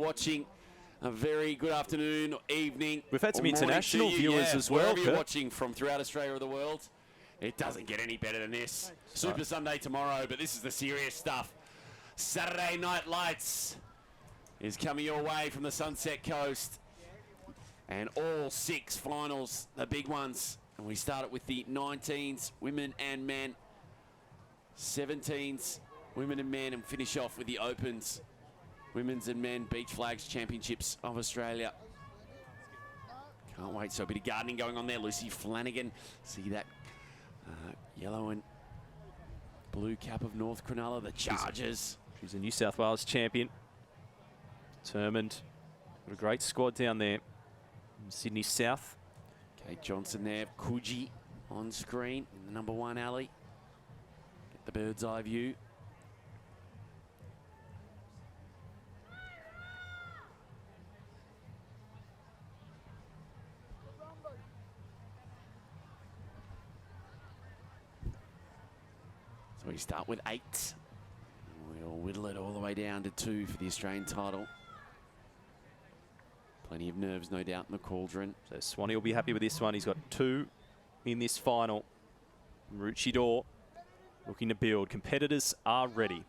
watching, a very good afternoon, evening. We've had some international viewers as well. Wherever you're watching from throughout Australia or the world, it doesn't get any better than this. Super Sunday tomorrow, but this is the serious stuff. Saturday Night Lights is coming your way from the Sunset Coast. And all 6 finals, the big ones. And we start it with the 19s, women and men. 17s, women and men, and finish off with the Opens. Women's and Men Beach Flags Championships of Australia. Can't wait. So a bit of gardening going on there. Lucy Flanagan. See that yellow and blue cap of North Cronulla, the Chargers. She's a New South Wales champion. Determined. What a great squad down there. Sydney South. Kate Johnson there. Coogee on screen in the #1 alley. Get the bird's eye view. So we start with 8. We'll whittle it all the way down to 2 for the Australian title. Plenty of nerves, no doubt, in the cauldron. So Swanee will be happy with this one. He's got 2 in this final. Maroochydore looking to build. Competitors are ready.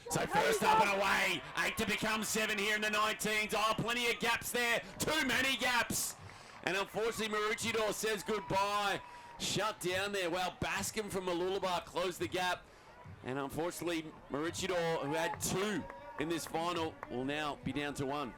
So first up and away, 8 to become 7 here in the 19s. Oh, plenty of gaps there. Too many gaps. And unfortunately, Maroochydore says goodbye. Shut down there. Well, Bascom from Mooloolaba closed the gap. And unfortunately, Maroochydore, who had 2 in this final, will now be down to 1.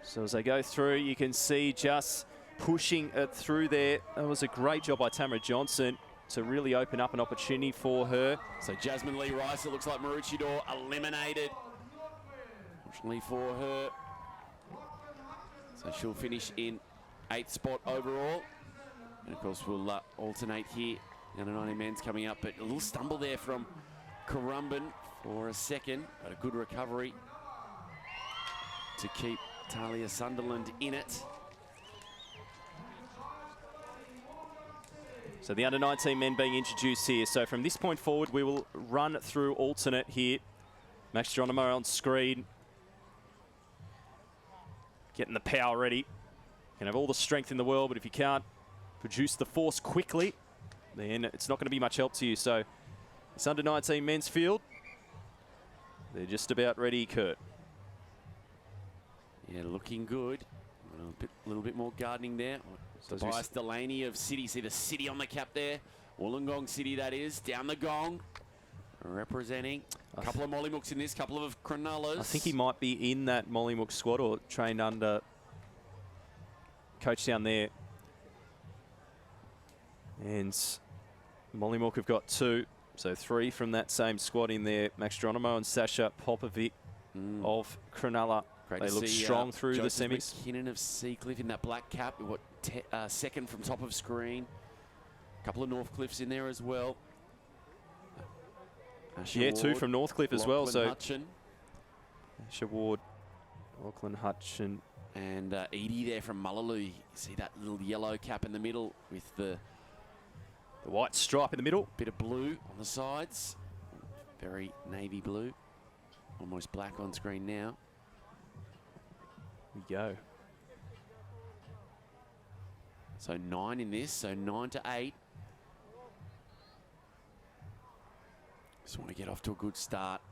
So as they go through, you can see just pushing it through there. That was a great job by Tamara Johnson to really open up an opportunity for her. So Jasmine Lee Rice, it looks like Maroochydore eliminated. Fortunately for her. So she'll finish in 8th spot overall. And of course we'll alternate here. Under 19 men's coming up, but a little stumble there from Currumbin for a second, but a good recovery to keep Talia Sunderland in it. So the under-19 men being introduced here. So from this point forward, we will run through alternate here. Max Geronimo on screen. Getting the power ready. You can have all the strength in the world, but if you can't produce the force quickly, then it's not going to be much help to you. So this under-19 men's field, they're just about ready, Kurt. Yeah, looking good. A little bit more gardening there. Tobias Delaney of City. See the City on the cap there. Wollongong City, that is. Down the gong. Representing. A couple of Mollymooks in this, couple of Cronullas. I think he might be in that Mollymook squad or trained under coach down there. And Mollymook have got 2. So 3 from that same squad in there. Max Geronimo and Sasha Popovic of Cronulla. Great they to look see, strong through Joseph the semis. McKinnon of Seacliff in that black cap. What, second from top of screen. A couple of Northcliffs in there as well. Asher Yeah, Ward, 2 from Northcliffe as well. So Hutchin. Asher Ward, Lachlan Hutchin. And Edie there from Mullaloo. You see that little yellow cap in the middle with the white stripe in the middle. Bit of blue on the sides. Very navy blue. Almost black on screen now. We go. So 9 in this, so 9 to 8. Just want to get off to a good start.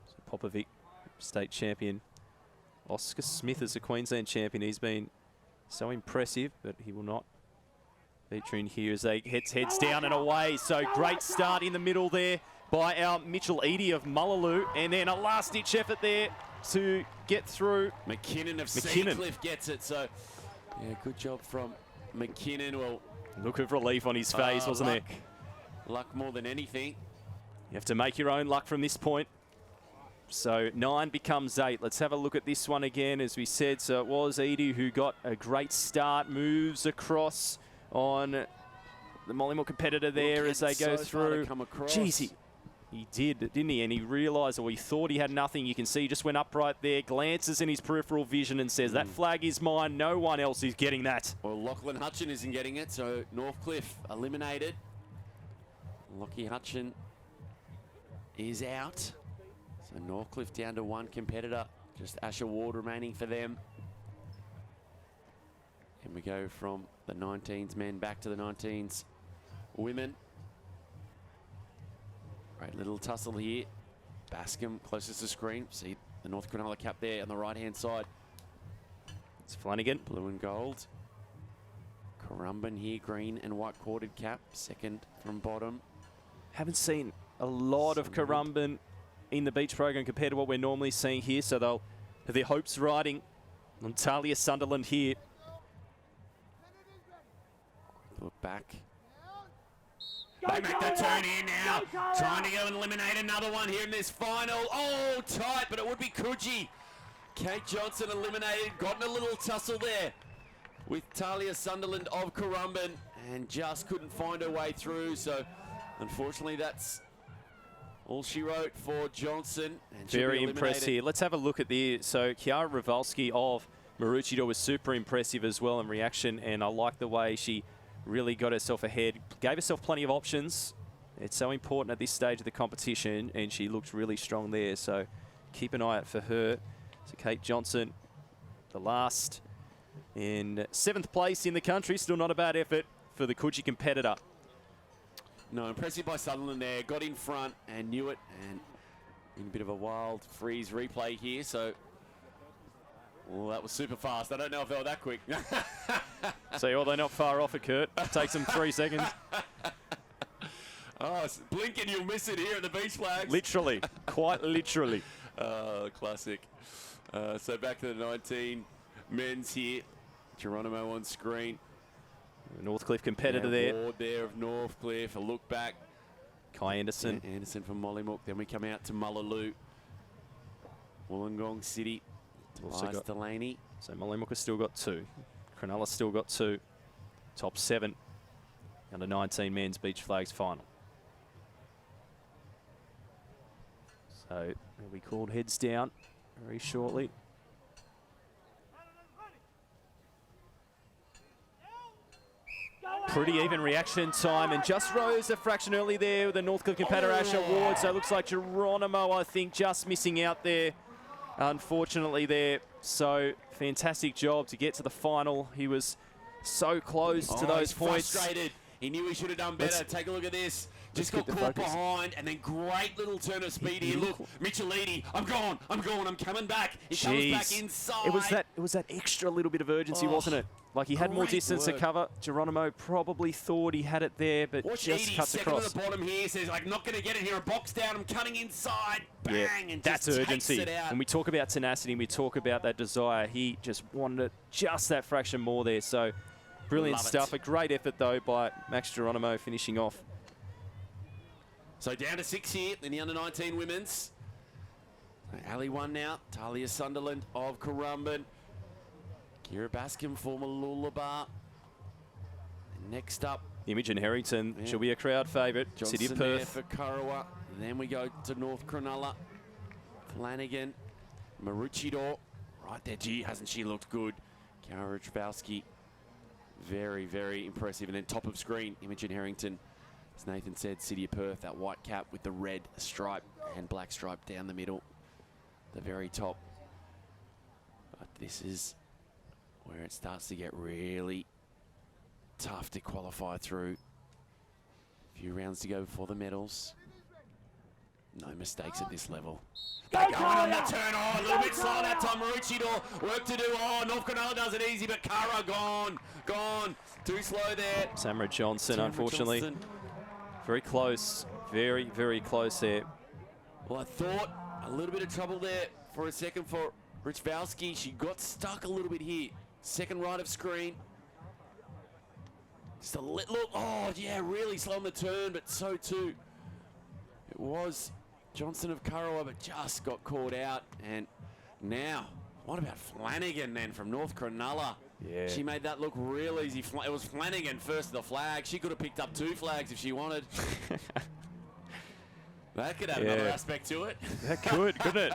So Popovic, state champion. Oscar Smith is a Queensland champion. He's been so impressive, but he will not featuring here as they heads down and away. So great start in the middle there by our Mitchell Eadie of Mullaloo. And then a last-ditch effort there to get through. McKinnon of Seacliff gets it. So, yeah, good job from McKinnon. Well, look of relief on his face, wasn't there? Luck more than anything. You have to make your own luck from this point. So 9 becomes 8. Let's have a look at this one again. As we said, so it was Eadie who got a great start, moves across on the Mollymook competitor there as they go through. Jeez, he did, didn't he? And he realised, or he thought he had nothing. You can see he just went upright there, glances in his peripheral vision and says, that flag is mine. No one else is getting that. Well, Lachlan Hutchin isn't getting it, so Northcliffe eliminated. Lockie Hutchin is out. So Northcliffe down to one competitor. Just Asher Ward remaining for them. And we go from the 19s men back to the 19s women. Great little tussle here. Bascom closest to screen. See the North Cronulla cap there on the right-hand side. It's Flanagan. Blue and gold. Currumbin here, green and white corded cap. Second from bottom. Haven't seen a lot of Currumbin in the beach program compared to what we're normally seeing here, so they'll have their hopes riding on Talia Sunderland here. Look back. They make the turn here now. Trying to go and eliminate another one here in this final. Oh, tight, but it would be Coogee. Kate Johnson eliminated. Got in a little tussle there with Talia Sunderland of Currumbin and just couldn't find her way through. So, unfortunately, that's all she wrote for Johnson. And very impressed here. Let's have a look at the... So, Kiara Ravalski of Maroochydore was super impressive as well in reaction, and I like the way she really got herself ahead, gave herself plenty of options. It's so important at this stage of the competition, and she looked really strong there. So keep an eye out for her. So Kate Johnson, the last in 7th place in the country. Still not a bad effort for the Coogee competitor. No, impressive by Sutherland there. Got in front and knew it, and in a bit of a wild freeze replay here. So, well, that was super fast. I don't know if they were that quick. So, they're not far off it, Kurt. Takes them 3 seconds. Oh, blink and you'll miss it here at the beach flags. Literally, quite literally. Classic. So back to the 19 men's here. Geronimo on screen. The Northcliffe competitor there. Ward there of Northcliffe. A look back. Kai Anderson. Yeah, Anderson from Mollymook. Then we come out to Mullaloo. Wollongong City. Tobias Delaney. So Mollymook has still got 2. Cronulla still got 2. Top 7. Under 19 men's beach flags final. So they'll be called heads down very shortly. Pretty even reaction time, and just rose a fraction early there with the Northcliffe competitor Asher Ward. So it looks like Geronimo, I think, just missing out there, unfortunately there. So fantastic job to get to the final. He was so close to those points. Frustrated. He knew he should have done better. Take a look at this. Just got caught behind, and then great little turn of speed here. Look, Mitchellini, I'm coming back. He comes back inside. It was that extra little bit of urgency, wasn't it? Like he had more distance to cover. Geronimo probably thought he had it there, but just cuts across. Second at the bottom here says, I'm not going to get it here. A box down. I'm cutting inside. Bang, and that's urgency. When we talk about tenacity, we talk about that desire. He just wanted it just that fraction more there. So brilliant stuff. A great effort though by Max Geronimo finishing off. So down to 6 here in the under-19 women's. Ali won now. Talia Sunderland of Currumbin. Kira Bascom, former Lullabar. And next up, Imogen Harrington. She'll be a crowd favourite. City of Perth. For Kurrawa. Then we go to North Cronulla. Flanagan. Maroochydore. Right there. Gee, hasn't she looked good? Kara Trabowski. Very, very impressive. And then top of screen, Imogen Harrington. As Nathan said, City of Perth, that white cap with the red stripe and black stripe down the middle, the very top. But this is where it starts to get really tough to qualify through. A few rounds to go before the medals. No mistakes at this level. They're going on the turn. Oh, a little bit slow that time. Maroochydore, work to do. Oh, North Cronulla does it easy, but Kara gone. Too slow there. Samara Johnson, unfortunately. Very close. Very, very close there. Well, I thought a little bit of trouble there for a second for Richvalski. She got stuck a little bit here. Second right of screen. Just a little, oh yeah, really slow on the turn, but so too. It was Johnson of Kurrawa, but just got caught out. And now, what about Flanagan then from North Cronulla? Yeah. She made that look real easy. It was Flanagan first to the flag. She could have picked up 2 flags if she wanted. That could have another aspect to it. That could, couldn't it?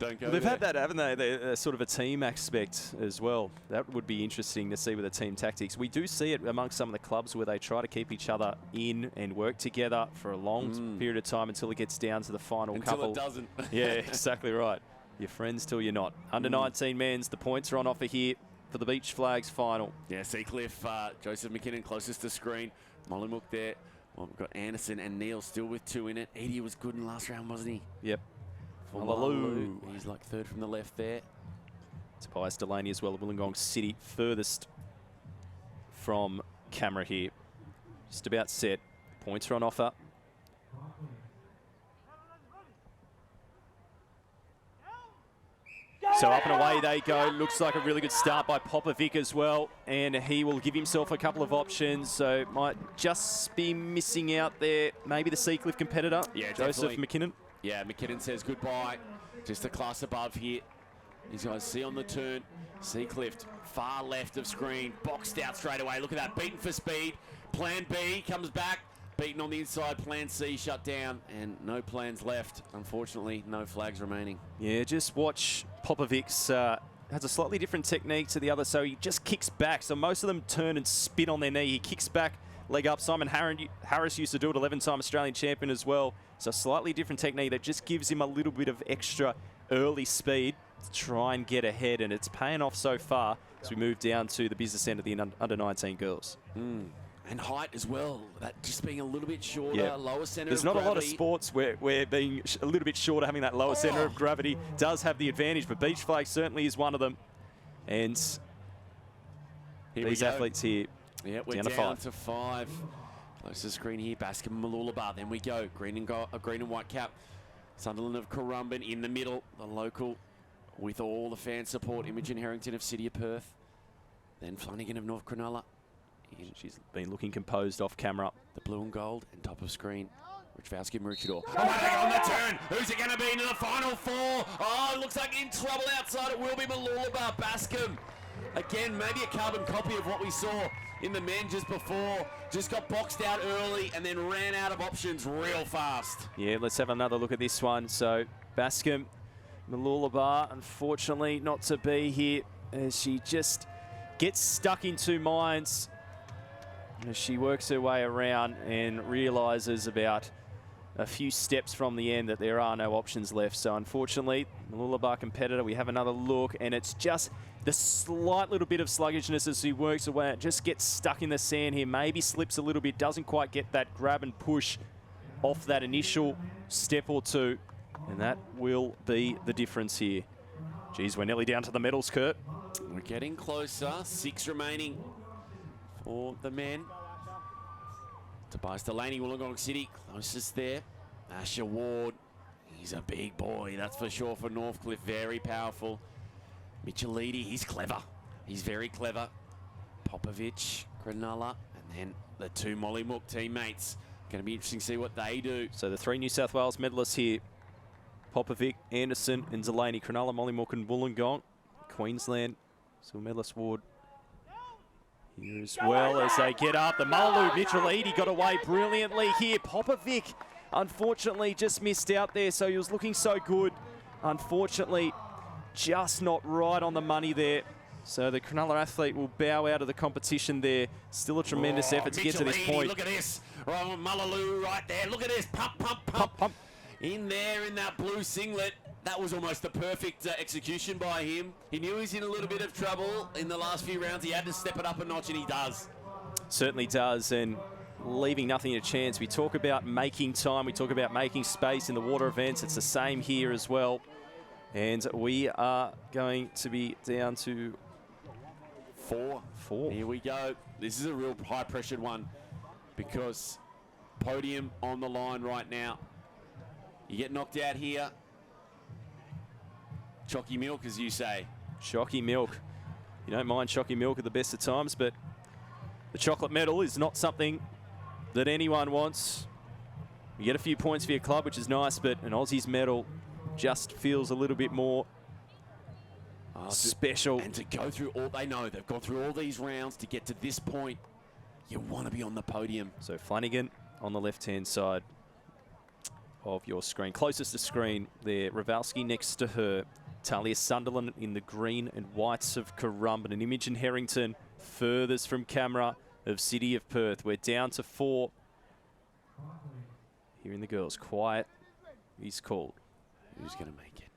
Don't go Well, they've there. had that, haven't they? They're sort of a team aspect as well. That would be interesting to see with the team tactics. We do see it amongst some of the clubs where they try to keep each other in and work together for a long period of time until it gets down to the final couple. Until it doesn't. Yeah, exactly right. You're friends till you're not. Under 19 men's, the points are on offer here for the Beach Flags final. Yeah, Seacliff, Joseph McKinnon closest to screen. Mollymook there. Well, we've got Anderson and Neil still with 2 in it. Edie was good in last round, wasn't he? Yep. For Malou. He's like third from the left there. Tobias Delaney as well of Wollongong City, furthest from camera here. Just about set. Points are on offer. So up and away they go. Looks like a really good start by Popovic as well. And he will give himself a couple of options. So might just be missing out there. Maybe the Seacliff competitor, Yeah, Joseph definitely. McKinnon. Yeah, McKinnon says goodbye. Just a class above here. These guys see on the turn. Seacliff, far left of screen. Boxed out straight away. Look at that. Beaten for speed. Plan B comes back. Beaten on the inside. Plan C shut down. And no plans left. Unfortunately, no flags remaining. Yeah, just watch Popovic's has a slightly different technique to the other, so he just kicks back. So most of them turn and spin on their knee. He kicks back, leg up. Simon Harris used to do it, 11-time Australian champion as well. So a slightly different technique that just gives him a little bit of extra early speed to try and get ahead, and it's paying off so far as we move down to the business end of the under-19 girls. And height as well. That just being a little bit shorter, Yeah. lower centre There's of not gravity. a lot of sports where being a little bit shorter, having that lower centre of gravity does have the advantage, but Beach Flag certainly is one of them. And Here we these go. athletes here, Yeah, we're down to 5. Closest screen here, Bascom Malulabar. Then we go. Green and white cap. Sunderland of Currumbin in the middle. The local with all the fan support. Imogen Harrington of City of Perth. Then Flanagan of North Cronulla. she's been looking composed off camera. The blue and gold and top of screen. Richvowski Maroochydore. Oh, my God, on the turn. Who's it going to be into the final 4? Oh, it looks like in trouble outside. It will be Malulabar. Bascom. Again, maybe a carbon copy of what we saw in the men just before. Just got boxed out early and then ran out of options real fast. Yeah, let's have another look at this one. So Bascom Malulabar, unfortunately not to be here as she just gets stuck in 2 minds as she works her way around and realises about a few steps from the end that there are no options left. So unfortunately, Malulabar competitor, we have another look, and it's just the slight little bit of sluggishness as he works away. It just gets stuck in the sand here, maybe slips a little bit, doesn't quite get that grab and push off that initial step or 2, and that will be the difference here. Geez, we're nearly down to the medals, Kurt. We're getting closer. 6 remaining for the men. Tobias Delaney, Wollongong City, closest there. Asher Ward, he's a big boy, that's for sure, for Northcliffe, very powerful. Michelidi, he's clever. He's very clever. Popovic, Cronulla, and then the 2 Mollymook teammates. Going to be interesting to see what they do. So the 3 New South Wales medalists here, Popovic, Anderson and Delaney, Cronulla, Mollymook and Wollongong. Queensland, silver medalist Ward here as well as they get up. The Malu, Michelidi got away brilliantly here. Popovic, unfortunately, just missed out there, so he was looking so good. Unfortunately, just not right on the money there. So the Cronulla athlete will bow out of the competition there. Still a tremendous effort to get to this point. Look at this. Oh, Mullaloo right there. Look at this. Pump, pump, pump. Pump, pump. In there in that blue singlet. That was almost the perfect execution by him. He knew he was in a little bit of trouble in the last few rounds. He had to step it up a notch, and he does. Certainly does, and leaving nothing to chance. We talk about making time. We talk about making space in the water events. It's the same here as well. And we are going to be down to 4. 4. Here we go. This is a real high-pressured one because podium on the line right now. You get knocked out here. Chalky milk, as you say. Chalky milk. You don't mind chalky milk at the best of times, but the chocolate medal is not something that anyone wants. You get a few points for your club, which is nice, but an Aussies medal just feels a little bit more special. And to go through all, they know they've gone through all these rounds to get to this point. You want to be on the podium. So Flanagan on the left-hand side. of your screen. Closest to screen there, Rowalski next to her. Talia Sunderland in the green and whites of Currumbin. And Imogen Harrington furthest from camera of City of Perth. We're down to 4. Hearing the girls. Quiet is called. Who's going to make it?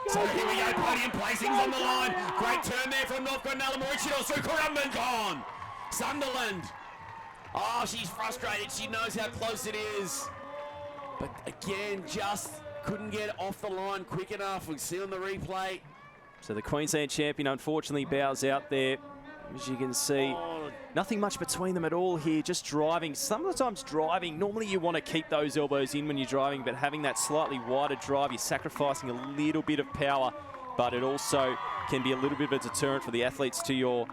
So here we go, podium placings on the line. Great turn there from North Cronulla. Mauritius through Currumbin, gone. Sunderland. Oh, she's frustrated. She knows how close it is. But again, just couldn't get off the line quick enough. We see on the replay. So the Queensland champion unfortunately bows out there. As you can see, nothing much between them at all here, just driving. Sometimes driving, normally you want to keep those elbows in when you're driving, but having that slightly wider drive, you're sacrificing a little bit of power, but it also can be a little bit of a deterrent for the athletes to your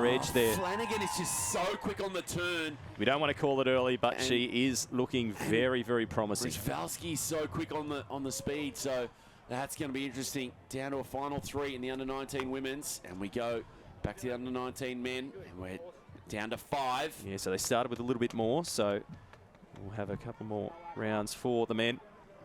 edge there. Flanagan is just so quick on the turn. We don't want to call it early, but she is looking very, very promising. Rowalski's so quick on the speed, so that's going to be interesting. Down to a final 3 in the under-19 women's, and we go back to the under-19 men, and we're down to 5. Yeah, so they started with a little bit more, so we'll have a couple more rounds for the men.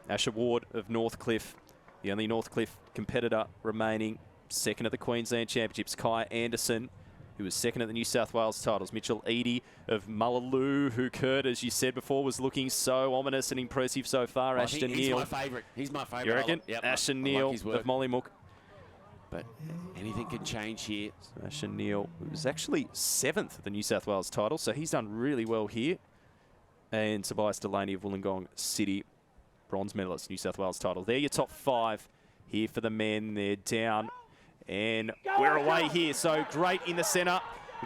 Asher Ward of Northcliffe, the only Northcliffe competitor remaining. Second at the Queensland Championships, Kai Anderson, who was second at the New South Wales titles. Mitchell Eadie of Mullaloo, who, Kurt, as you said before, was looking so ominous and impressive so far. Ashton Neal. He's my favourite. He's my favourite. You reckon? Yep, Ashton Neal of Mollymook. But anything can change here. So Ashton Neal was actually 7th at the New South Wales title, so he's done really well here. And Tobias Delaney of Wollongong City, bronze medalist, New South Wales title. They're your top 5 here for the men. They're down. And we're away here, so great in the centre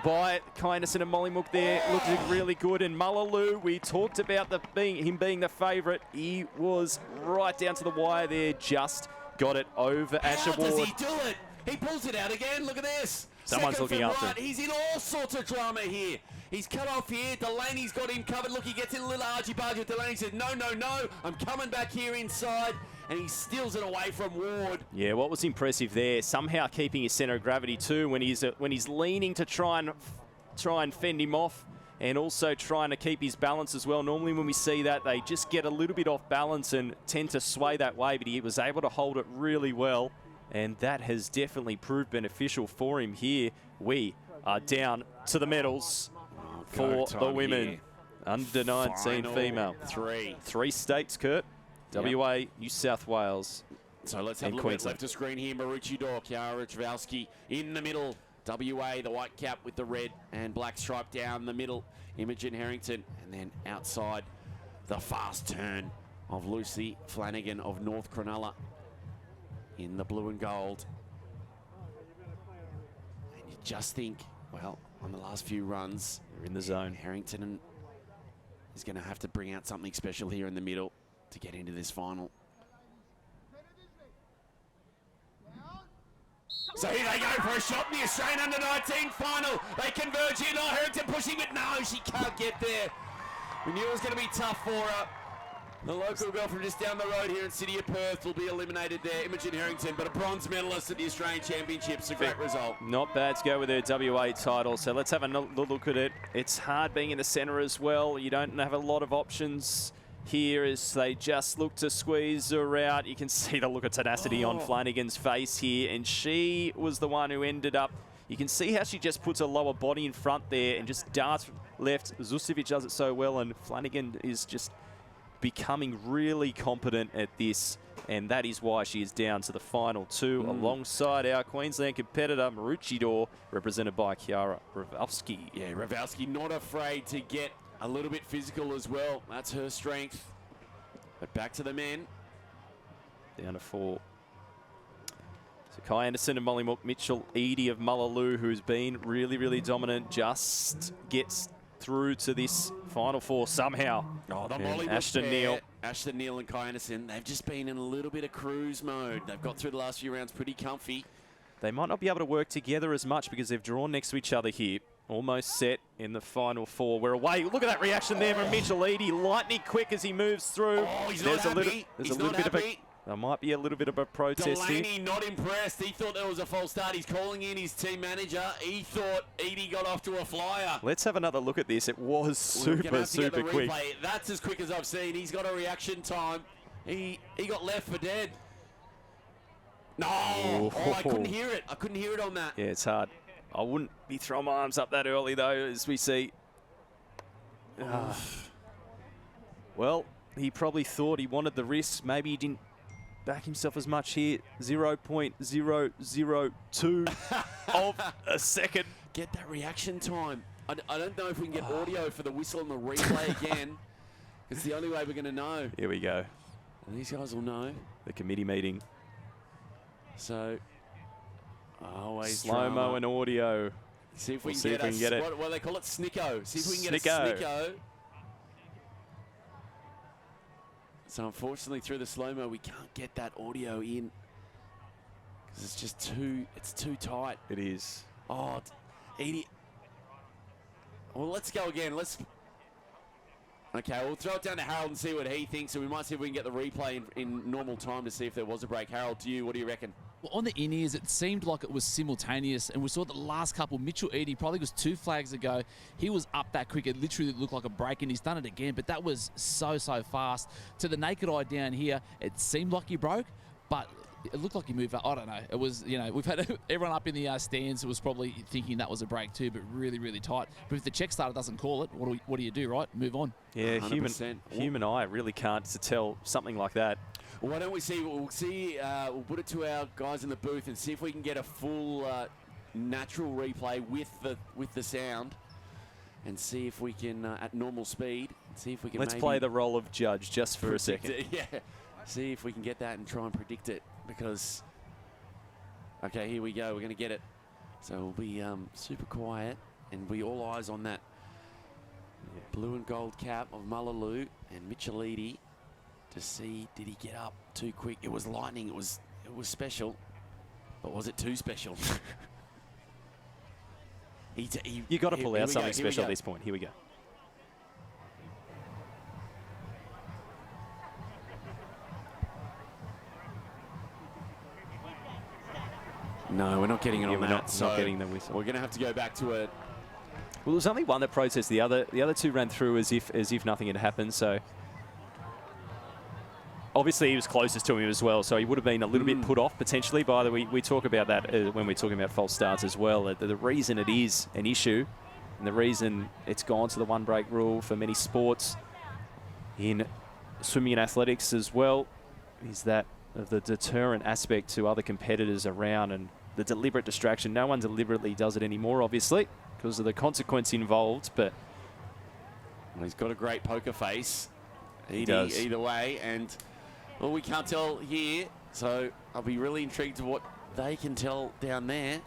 by Kai Anderson and Mollymook there, looking really good. And Mullaloo, we talked about him being the favourite. He was right down to the wire there, just got it over Asher Ward. How does he do it? He pulls it out again. Look at this. Someone's looking after him. He's in all sorts of drama here. He's cut off here. Delaney's got him covered. Look, he gets in a little argy-bargy with Delaney. Says, no, no, no. I'm coming back here inside. And he steals it away from Ward. Yeah, what was impressive there, somehow keeping his centre of gravity too when he's leaning to try and fend him off, and also trying to keep his balance as well. Normally when we see that, they just get a little bit off balance and tend to sway that way, but he was able to hold it really well, and that has definitely proved beneficial for him here. We are down to the medals for the women. Here. Under 19 Final female. 3 states, Kurt. WA, New South Wales. So let's have a look at left of screen here. Maroochydore, Kiara Rowalski in the middle. WA, the white cap with the red and black stripe down the middle. Imogen Harrington. And then outside, the fast turn of Lucy Flanagan of North Cronulla in the blue and gold. And you just think, well, on the last few runs, they're in the zone. Harrington is going to have to bring out something special here in the middle to get into this final. So here they go for a shot in the Australian under-19 final. They converge here. Oh, Harrington pushing, but no, she can't get there. We knew it was going to be tough for her. The local girl from just down the road here in City of Perth will be eliminated there. Imogen Harrington, but a bronze medalist at the Australian Championships. A great result. Not bad to go with her WA title. So let's have a look at it. It's hard being in the centre as well. You don't have a lot of options here as they just look to squeeze her out. You can see the look of tenacity on Flanagan's face here, and she was the one who ended up. You can see how she just puts her lower body in front there and just darts left. Zusevic does it so well, and Flanagan is just becoming really competent at this, and that is why she is down to the final 2 alongside our Queensland competitor Maroochydore, represented by Kiara Rowalski. Yeah, Rowalski not afraid to get a little bit physical as well. That's her strength. But back to the men. Down to 4. So Kai Anderson of Mollymook, Mitchell Eadie of Mullaloo, who's been really, really dominant, just gets through to this final 4 somehow. Oh, the Mollymook Ashton pair, Neal. Ashton Neal and Kai Anderson, they've just been in a little bit of cruise mode. They've got through the last few rounds pretty comfy. They might not be able to work together as much because they've drawn next to each other here. Almost set in the final 4. We're away. Look at that reaction there from Mitchell Eadie. Lightning quick as he moves through. Oh, he's not happy. There's a little bit of a There might be a little bit of a protest here. Delaney not impressed. He thought there was a false start. He's calling in his team manager. He thought Edie got off to a flyer. Let's have another look at this. It was super quick. That's as quick as I've seen. He's got a reaction time. He got left for dead. No! Oh, I couldn't hear it. I couldn't hear it on that. Yeah, it's hard. I wouldn't be throwing my arms up that early, though, as we see. Well, he probably thought he wanted the risk. Maybe he didn't back himself as much here. 0.002 of a second. Get that reaction time. I don't know if we can get audio for the whistle and the replay again. It's the only way we're going to know. Here we go. And these guys will know. The committee meeting. So, always slow-mo and audio. See if we can get it. What do they call it? Snicko. See if we can get a snicko. So unfortunately, through the slow-mo, we can't get that audio in because it's just too tight. It is. Oh, Edie. Well, let's go again. Okay, we'll throw it down to Harold and see what he thinks, and we might see if we can get the replay in normal time to see if there was a break. Harold, what do you reckon? Well, on the in-ears, it seemed like it was simultaneous, and we saw the last couple. Mitchell Edie probably was 2 flags ago. He was up that quick. It literally looked like a break, and he's done it again, but that was so fast. To the naked eye down here, it seemed like he broke, but it looked like he moved up. I don't know. It was, we've had everyone up in the stands was probably thinking that was a break too, but really tight. But if the check starter doesn't call it, what do you do, right? Move on. Yeah, human eye really can't tell something like that. Well, why don't we see? We'll put it to our guys in the booth and see if we can get a full natural replay with the sound, and see if we can at normal speed. See if we can. Let's play the role of judge just for a second. Yeah. See if we can get that and try and predict it, because okay, here we go. We're going to get it. So we'll be super quiet and be all eyes on that blue and gold cap of Mullaloo and Mitchell Edie to see, did he get up too quick? It was lightning. It was special, but was it too special? You got to pull out something special at this point. Here we go. No, we're not getting it on that. Not getting the whistle. We're going to have to go back to it. Well, there was only one that protested. The other two ran through as if nothing had happened. So obviously he was closest to him as well. So he would have been a little bit put off potentially. By the way, we talk about that when we're talking about false starts as well. The reason it is an issue, and the reason it's gone to the one break rule for many sports, in swimming and athletics as well, is that of the deterrent aspect to other competitors around and the deliberate distraction. No one deliberately does it anymore, obviously, because of the consequence involved, but well, he's got a great poker face. He does. Either way, and well, we can't tell here, so I'll be really intrigued to what they can tell down there.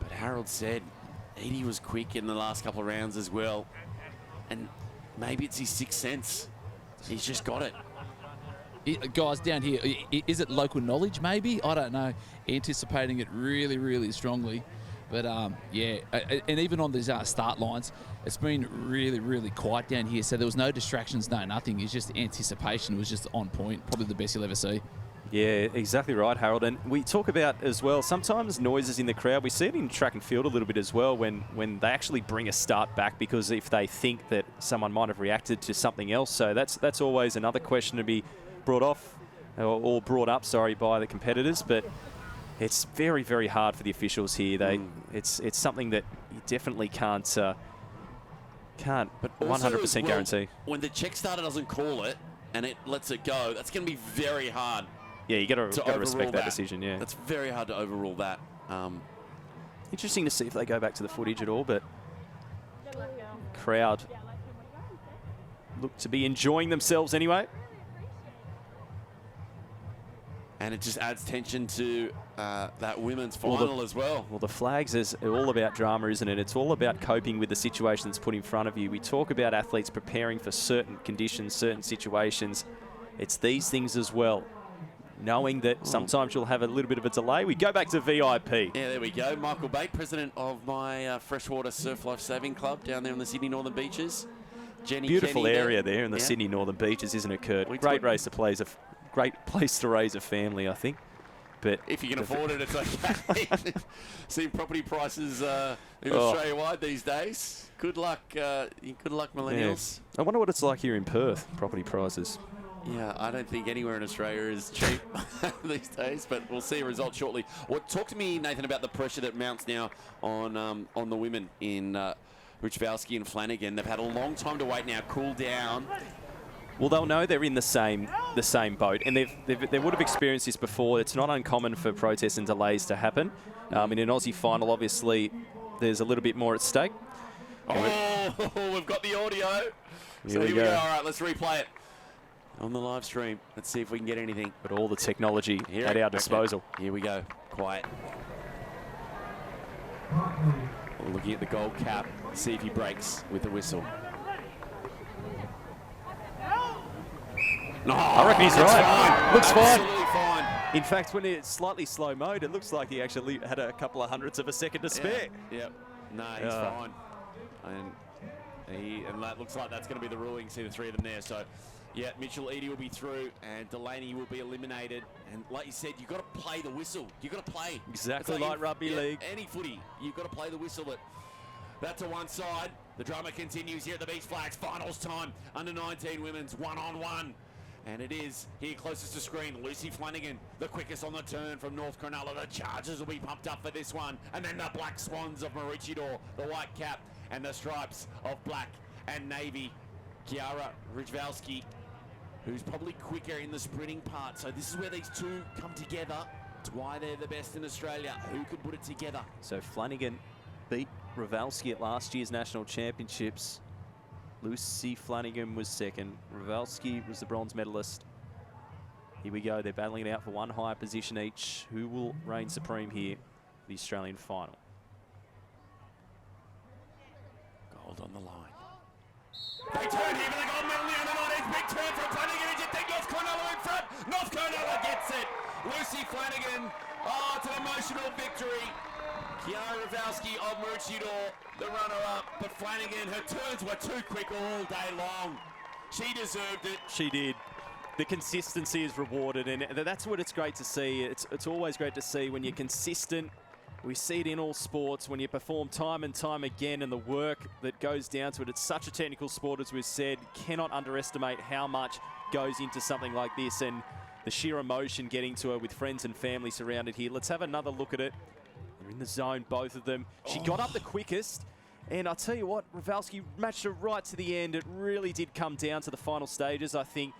Harold said Edie was quick in the last couple of rounds as well, and maybe it's his sixth sense. He's just got it. Guys down here, is it local knowledge maybe? I don't know. Anticipating it really strongly. But yeah, and even on these start lines, it's been really quiet down here. So there was no distractions, no nothing. It's just anticipation. It was just on point. Probably the best you'll ever see. Yeah, exactly right, Harold. And we talk about as well, sometimes noises in the crowd. We see it in track and field a little bit as well when they actually bring a start back, because if they think that someone might have reacted to something else. So that's always another question to be brought off or brought up, sorry, by the competitors. But it's very hard for the officials here. It's something that you definitely can't 100% guarantee. When the check starter doesn't call it and it lets it go, that's going to be very hard. Yeah, you got to respect that decision. Yeah, that's very hard to overrule that. Interesting to see if they go back to the footage at all, but crowd look to be enjoying themselves anyway. And it just adds tension to that women's final as well. Well, the flags is all about drama, isn't it? It's all about coping with the situation that's put in front of you. We talk about athletes preparing for certain conditions, certain situations. It's these things as well. knowing that sometimes you'll have a little bit of a delay. We go back to VIP. Yeah, there we go. Michael Bate, president of my freshwater surf life saving club down there on the Sydney Northern Beaches. Jenny Beautiful Kenny area there in the Sydney Northern Beaches, isn't it, Kurt? Great place to raise a family, I think. But if you can afford it, it's okay. Seeing property prices in Australia-wide these days. Good luck, millennials. Yeah. I wonder what it's like here in Perth, property prices. Yeah, I don't think anywhere in Australia is cheap these days, but we'll see a result shortly. Talk to me, Nathan, about the pressure that mounts now on the women in Richvalski and Flanagan. They've had a long time to wait now, cool down. Well, they'll know they're in the same boat, and they would have experienced this before. It's not uncommon for protests and delays to happen. In an Aussie final, obviously, there's a little bit more at stake. Oh, we've got the audio. So here we go. All right, let's replay it on the live stream. Let's see if we can get anything. But all the technology at our disposal. Okay. Here we go. Quiet. We're looking at the gold cap. See if he breaks with the whistle. No, I reckon he's right. Fine. Looks fine. Absolutely fine. In fact, when it's slightly slow mode, it looks like he actually had a couple of hundredths of a second to spare. Yep. No, he's fine. And that looks like that's going to be the ruling. See the three of them there. So, yeah, Mitchell Eadie will be through and Delaney will be eliminated. And like you said, you've got to play the whistle. You've got to play. Exactly like rugby league. Any footy, you've got to play the whistle. That's to one side. The drama continues here at the Beach Flags. Finals time. Under 19 women's one-on-one. And it is here closest to screen. Lucy Flanagan, the quickest on the turn from North Cronulla. The Chargers will be pumped up for this one. And then the Black Swans of Maroochydore, the white cap, and the stripes of black and navy. Kiara Rijvalski, who's probably quicker in the sprinting part. So this is where these two come together. It's why they're the best in Australia. Who could put it together? So Flanagan beat Rijvalski at last year's national championships. Lucy Flanagan was second. Rijvalski was the bronze medalist. Here we go. They're battling it out for one higher position each. Who will reign supreme here for the Australian final? Gold on the line. They turn here for the gold medal in the under-19s. Big turn from Flanagan. And you think North Cronulla in front. North Cronulla gets it. Lucy Flanagan. Oh, it's an emotional victory. Kiara Rijvalski of Maroochydore, the runner-up, but Flanagan, her turns were too quick all day long. She deserved it. She did. The consistency is rewarded, and that's what it's great to see. It's always great to see when you're consistent. We see it in all sports when you perform time and time again, and the work that goes down to it. It's such a technical sport, as we've said. Cannot underestimate how much goes into something like this, and the sheer emotion getting to her with friends and family surrounded here. Let's have another look at it. They're in the zone, both of them. She got up the quickest, and I'll tell you what, Rijvalski matched her right to the end. It really did come down to the final stages, I think.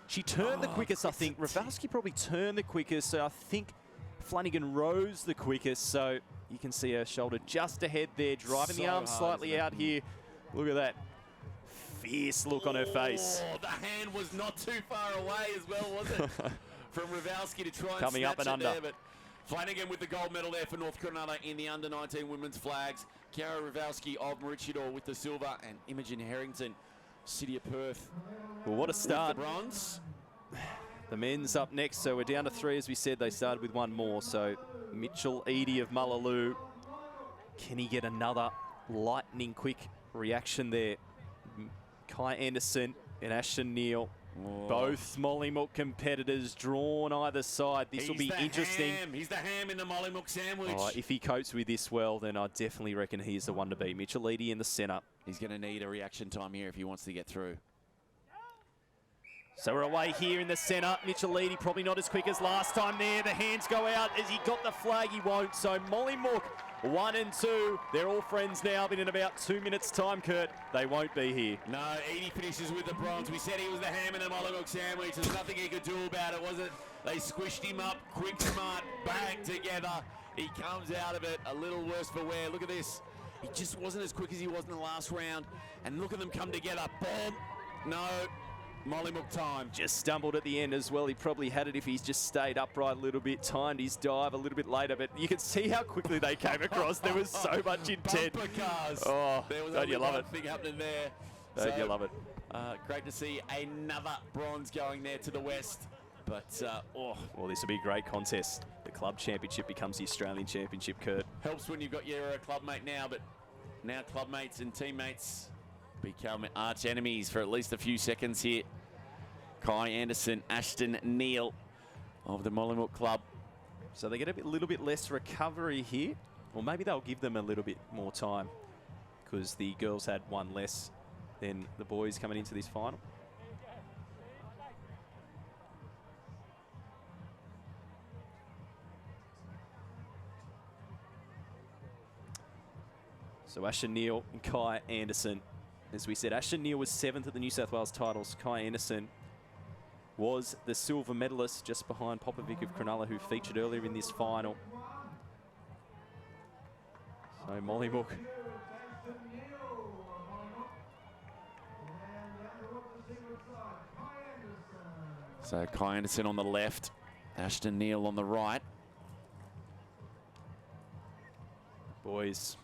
She turned the quickest, I think. Rijvalski probably turned the quickest, so I think Flanagan rose the quickest, so you can see her shoulder just ahead there, driving the arm slightly out here. Look at that fierce look on her face. Oh, the hand was not too far away as well, was it? From Rijvalski to try and coming up and under. There, but Flanagan with the gold medal there for North Cronulla in the under-19 women's flags. Kiara Rijvalski of Maroochydore with the silver, and Imogen Harrington, City of Perth. Well, what a start. The bronze. The men's up next, so we're down to 3, as we said. They started with one more, so Mitchell Eadie of Mullaloo. Can he get another lightning quick reaction there? Kai Anderson and Ashton Neal. Whoa. Both Mollymook competitors drawn either side. This will be interesting. He's the ham in the Mollymook sandwich. Oh, if he copes with this well, then I definitely reckon he's the one to beat. Mitchell Eadie in the centre. He's going to need a reaction time here if he wants to get through. So we're away here in the centre. Mitchell Eadie probably not as quick as last time there. The hands go out. As he got the flag, he won't. So Mollymook 1 and 2. They're all friends now, but in about 2 minutes' time, Kurt, they won't be here. No, Eadie finishes with the bronze. We said he was the ham in the Mollymook sandwich. There's nothing he could do about it, was it? They squished him up, quick, smart, bang together. He comes out of it a little worse for wear. Look at this. He just wasn't as quick as he was in the last round. And look at them come together. Boom. No. Mollymook time. Just stumbled at the end as well. He probably had it if he's just stayed upright a little bit, timed his dive a little bit later, but you can see how quickly they came across. There was so much intent. Bumper cars. Oh, there was don't you love it? Thing happening there. Don't you love it? Great to see another bronze going there to the west. But, well, this will be a great contest. The club championship becomes the Australian championship, Kurt. helps when you've got your club mate now, but now clubmates and teammates become arch enemies for at least a few seconds here. Kai Anderson, Ashton Neal of the Mollymook Club. So they get a little bit less recovery here, or maybe they'll give them a little bit more time because the girls had one less than the boys coming into this final. So Ashton Neal and Kai Anderson. As we said, Ashton Neal was 7th at the New South Wales titles. Kai Anderson was the silver medalist just behind Popovic of Cronulla, who featured earlier in this final. So Mollymook. So Kai Anderson on the left, Ashton Neal on the right. Boys,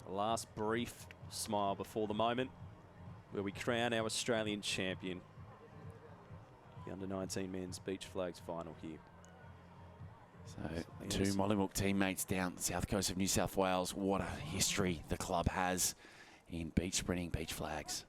the last brief smile before the moment where we crown our Australian champion. The under-19 men's beach flags final here. So two Mollymook teammates down the south coast of New South Wales. What a history the club has in beach sprinting, beach flags.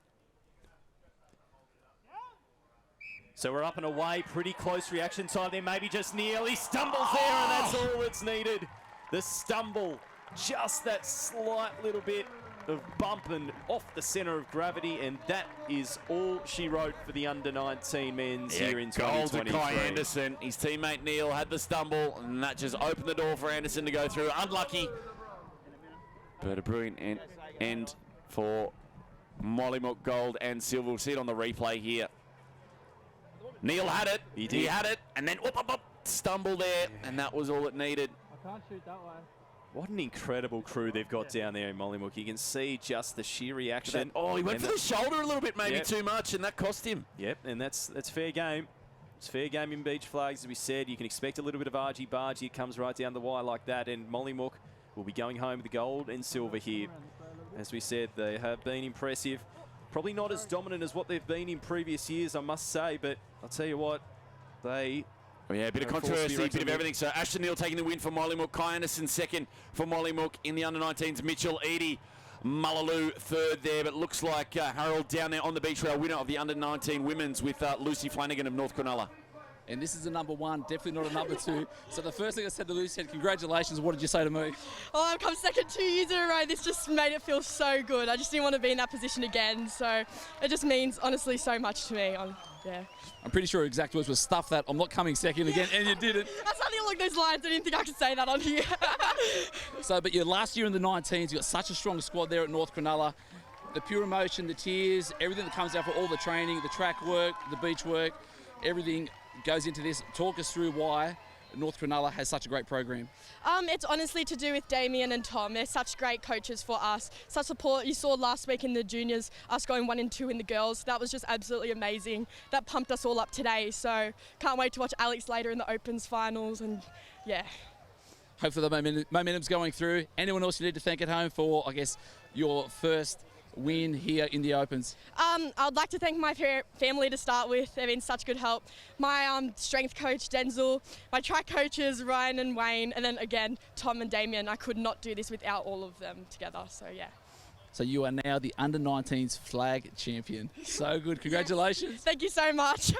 So we're up and away, pretty close reaction time there, maybe just Neal. He stumbles there and that's all that's needed. The stumble, just that slight little bit of bump and off the centre of gravity, and that is all she wrote for the under-19 men's here in 2023. Goal to Kai Anderson. His teammate Neal had the stumble, and that just opened the door for Anderson to go through. Unlucky, but a brilliant end for Mollymook gold and silver. We'll see it on the replay here. Neal had it. He had it, and then stumble there, and that was all it needed. I can't shoot that way. What an incredible crew they've got down there in Mollymook. You can see just the sheer reaction. Oh, he went for the shoulder a little bit, maybe too much, and that cost him. Yep, and that's fair game. It's fair game in beach flags, as we said. You can expect a little bit of argy-bargy. It comes right down the wire like that, and Mollymook will be going home with the gold and silver here. As we said, they have been impressive. Probably not as dominant as what they've been in previous years, I must say, but I'll tell you what, they... Well, yeah, a bit of controversy, a bit of everything. So Ashton Neal taking the win for Mollymook. Kai Anderson second for Mollymook. In the under-19s, Mitchell Eadie. Mullaloo third there, but looks like Harold down there on the beach rail, winner of the under-19 women's with Lucy Flanagan of North Cronulla. And this is a number one, definitely not a number two. So the first thing I said to Lucy, said, congratulations. What did you say to me? Oh, I've come second 2 years in a row. This just made it feel so good. I just didn't want to be in that position again. So it just means, honestly, so much to me. Yeah. I'm pretty sure exact words was stuff that I'm not coming second again, and you didn't. That's something along those lines. I didn't think I could say that on here. So, but your last year in the 19s, you got such a strong squad there at North Cronulla. The pure emotion, the tears, everything that comes out for all the training, the track work, the beach work, everything goes into this. Talk us through why North Cronulla has such a great program. It's honestly to do with Damien and Tom. They're such great coaches for us. Such support. You saw last week in the juniors, us going 1 and 2 in the girls. That was just absolutely amazing. That pumped us all up today. So can't wait to watch Alex later in the Opens finals. And yeah. Hopefully the momentum's going through. Anyone else you need to thank at home for, I guess, your first win here in the Opens? I'd like to thank my family to start with. They've been such good help. My strength coach, Denzel, my track coaches, Ryan and Wayne, and then again, Tom and Damien. I could not do this without all of them together, so yeah. So you are now the under-19s flag champion. So good, congratulations. Yes. Thank you so much.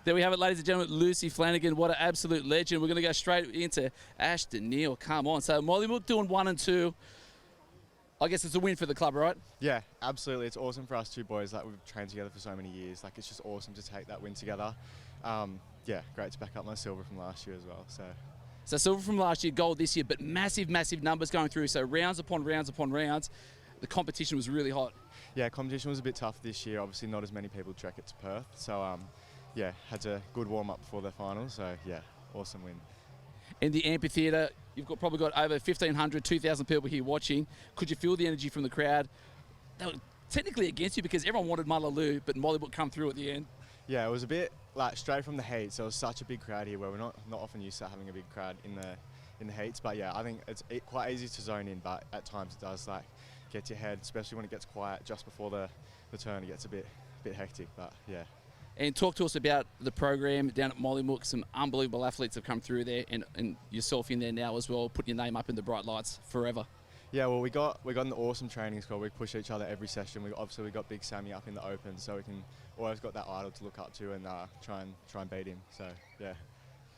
There we have it, ladies and gentlemen, Lucy Flanagan, what an absolute legend. We're going to go straight into Ashton Neal, come on. So Mollymook doing 1 and 2. I guess it's a win for the club, right? Yeah, absolutely. It's awesome for us two boys. Like, we've trained together for so many years. Like, it's just awesome to take that win together. Yeah, great to back up my silver from last year as well. So silver from last year, gold this year, but massive, massive numbers going through. So rounds upon rounds upon rounds. The competition was really hot. Yeah, competition was a bit tough this year. Obviously, not as many people trek it to Perth. So, yeah, had a good warm-up before the finals. So, yeah, awesome win. In the amphitheatre, you've probably got over 1,500, 2,000 people here watching. Could you feel the energy from the crowd? They were technically against you because everyone wanted Mullaloo, but Mollymook come through at the end. Yeah, it was a bit like straight from the heats. There was such a big crowd here where we're not often used to having a big crowd in the heats. But yeah, I think it's quite easy to zone in, but at times it does like get your head, especially when it gets quiet just before the turn. It gets a bit hectic. But yeah, And talk to us about the program down at Mollymook. Some unbelievable athletes have come through there, and yourself in there now as well, putting your name up in the bright lights forever. Yeah, well, we got an awesome training squad. We push each other every session. We got Big Sammy up in the open, so we can always got that idol to look up to and try and beat him. So yeah.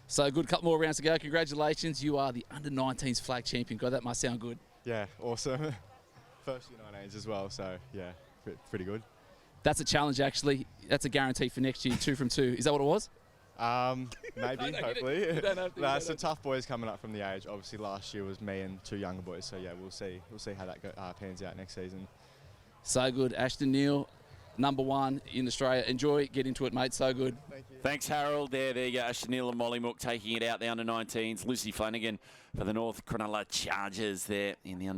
So a good couple more rounds to go. Congratulations, you are the under-19s flag champion. God, that must sound good. Yeah, awesome. First U19s as well, so yeah, pretty good. That's a challenge, actually. That's a guarantee for next year, 2 from 2. Is that what it was? Maybe, No, hopefully. you Some tough boys coming up from the age. Obviously, last year was me and 2 younger boys, so yeah, we'll see how that pans out next season. So good. Ashton Neal, #1 in Australia. Enjoy, get into it, mate. So good. Thank you. Thanks, Harold. There you go. Ashton Neal and Mollymook taking it out, the under-19s. Lucy Flanagan for the North Cronulla Chargers there in the under